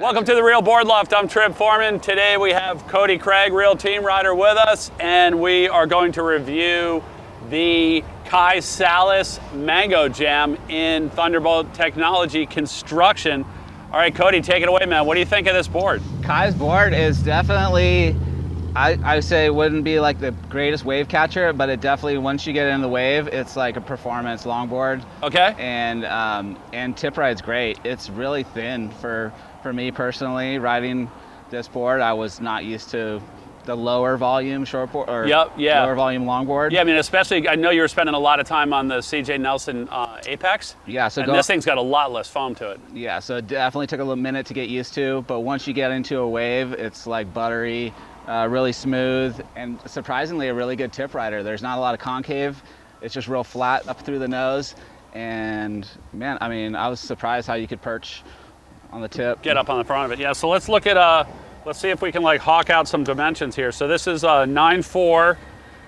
Welcome to the Real Board Loft. I'm Trip Forman. Today we have Cody Craig, Real Team Rider, with us, and we are going to review the Kai Sallas Mango Jam in Thunderbolt Technology construction. All right, Cody, take it away, man. What do you think of this board? Kai's board is definitely, I would say, wouldn't be like the greatest wave catcher, but it definitely, once you get in the wave, it's like a performance longboard. Okay. And tip ride's great. It's really thin for me personally. Riding this board, I was not used to the lower volume shortboard or lower volume longboard. Yeah, I mean, especially, I know you were spending a lot of time on the CJ Nelson Apex. Yeah, so this thing's got a lot less foam to it. Yeah, so it definitely took a little minute to get used to, but once you get into a wave, it's like buttery, really smooth, and surprisingly a really good tip rider. There's not a lot of concave. It's just real flat up through the nose. And man, I mean, I was surprised how you could perch on the tip. Get up on the front of it. Yeah, so let's look at, let's see if we can like hawk out some dimensions here. So this is 9'4",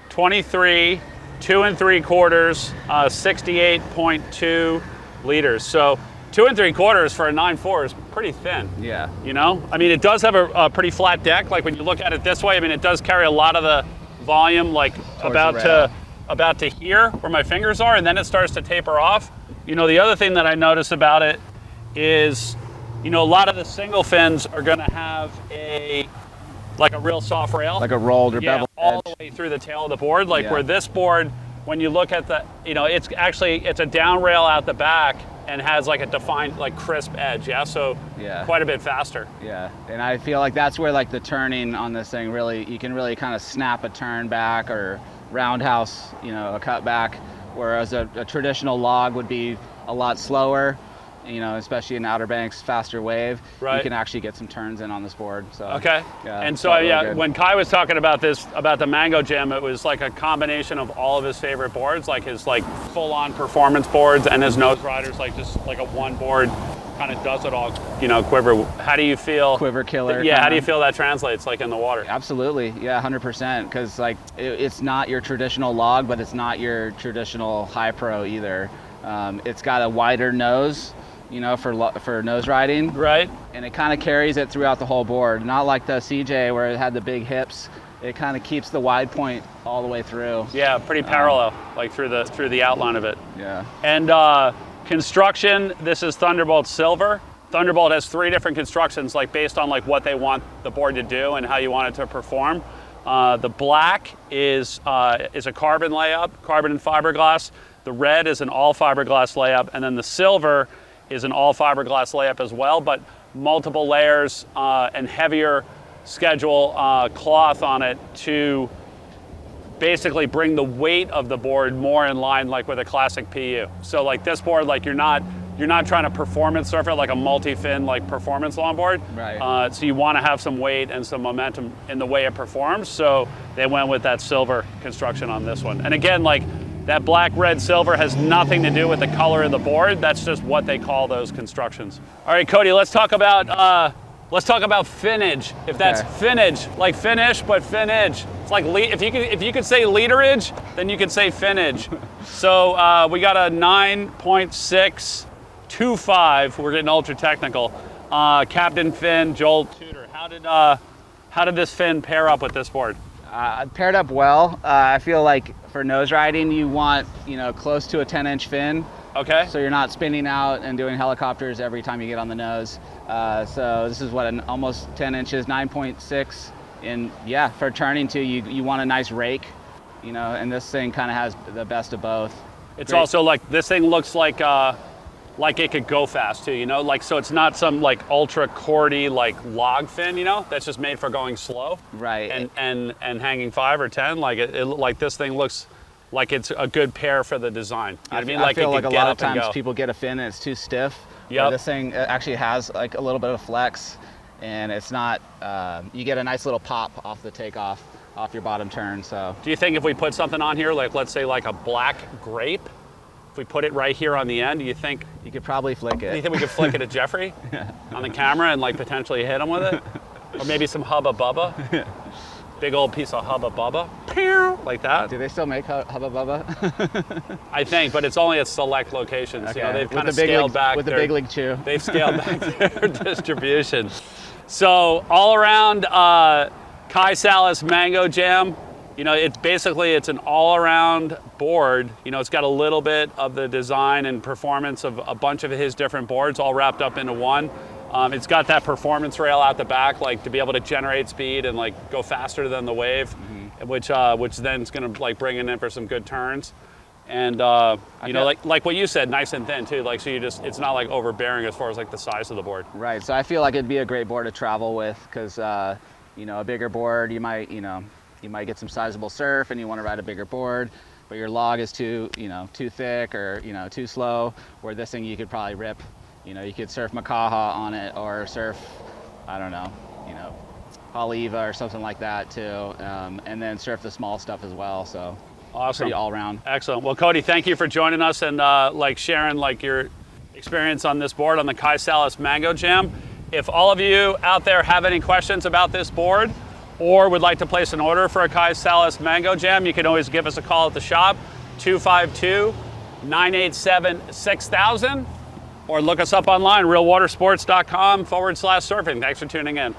23, 2 3/4, 68.2 liters. So 2 3/4 for a 9'4" is pretty thin. Yeah. You know, I mean, it does have a pretty flat deck. Like when you look at it this way, I mean, it does carry a lot of the volume, like about to here where my fingers are, and then it starts to taper off. You know, the other thing that I notice about it is, you know, a lot of the single fins are going to have a real soft rail, like a rolled or beveled all edge. the way through the tail of the board. Like where this board, when you look at the, you know, it's a down rail out the back and has like a defined, like crisp edge. Yeah, so quite a bit faster. Yeah, and I feel like that's where like the turning on this thing really, you can really kind of snap a turn back or roundhouse, you know, a cut back, whereas a traditional log would be a lot slower. You know, especially in Outer Banks, faster wave, you can actually get some turns in on this board. So okay. Yeah, and so really when Kai was talking about this, about the Mango Jam, it was like a combination of all of his favorite boards, like his like full-on performance boards and his nose riders, like just like a one board kind of does it all, you know, quiver. How do you feel? Quiver killer. Yeah, how do you feel that translates like in the water? Absolutely, yeah, 100%, because like it's not your traditional log, but it's not your traditional high pro either. It's got a wider nose, you know, for nose riding. Right. And it kind of carries it throughout the whole board. Not like the CJ where it had the big hips. It kind of keeps the wide point all the way through. Yeah, pretty parallel, like through the outline of it. Yeah. And construction, this is Thunderbolt Silver. Thunderbolt has 3 different constructions, like based on like what they want the board to do and how you want it to perform. The black is a carbon layup, carbon and fiberglass. The red is an all fiberglass layup, and then the silver is an all fiberglass layup as well, but multiple layers and heavier schedule cloth on it to basically bring the weight of the board more in line like with a classic PU. So like this board, like you're not trying to performance surf it like a multi-fin like performance longboard. Right. So you want to have some weight and some momentum in the way it performs. So they went with that silver construction on this one. And again, like that black, red, silver has nothing to do with the color of the board. That's just what they call those constructions. All right, Cody, let's talk about finnage. If that's finnage, like finish, but finnage. It's like if you could say literage, then you could say finnage. So we got a 9.625. We're getting ultra technical. Captain fin, Joel Tudor. How did this fin pair up with this board? Paired up well. I feel like for nose riding, you want, you know, close to a 10-inch fin. Okay. So you're not spinning out and doing helicopters every time you get on the nose. So this is what, almost 10 inches, 9.6. And yeah, for turning too, you want a nice rake, you know, and this thing kind of has the best of both. It's also like, this thing looks like it could go fast too, you know, like, so it's not some like ultra cordy like log fin, you know, that's just made for going slow. Right. And hanging 5 or 10, like it like this thing looks like it's a good pair for the design. You know what I mean? I feel like a lot of times go. People get a fin and it's too stiff. Yeah. This thing actually has like a little bit of flex, and it's not, you get a nice little pop off the takeoff, off your bottom turn, so. Do you think if we put something on here, like let's say like a black grape, if we put it right here on the end, do you think? You could probably flick it. Do you think we could flick it at Jeffrey on the camera and like potentially hit him with it? Or maybe some Hubba Bubba? Big old piece of Hubba Bubba. like that. Do they still make Hubba Bubba? I think, but it's only at select locations. Okay. You know, they've With kind of the big scaled league, back with the their, big league chew. They've scaled back their distribution. So all around Kai Sallas Mango Jam, you know, it's an all-around board. You know, it's got a little bit of the design and performance of a bunch of his different boards all wrapped up into one. It's got that performance rail out the back, like to be able to generate speed and like go faster than the wave, which then is going to like bring it in for some good turns. And you know, like what you said, nice and thin too. Like so, it's not like overbearing as far as like the size of the board. Right. So I feel like it'd be a great board to travel with because you know, a bigger board, you might get some sizable surf and you want to ride a bigger board, but your log is too thick or too slow. Where this thing you could probably rip. You know, you could surf Makaha on it or surf, I don't know, Oliva or something like that too, and then surf the small stuff as well. So awesome, pretty all around. Excellent. Well, Cody, thank you for joining us and like sharing like your experience on this board on the Kai Sallas Mango Jam. If all of you out there have any questions about this board or would like to place an order for a Kai Sallas Mango Jam, you can always give us a call at the shop, 252-987-6000. Or look us up online, realwatersports.com/surfing. Thanks for tuning in.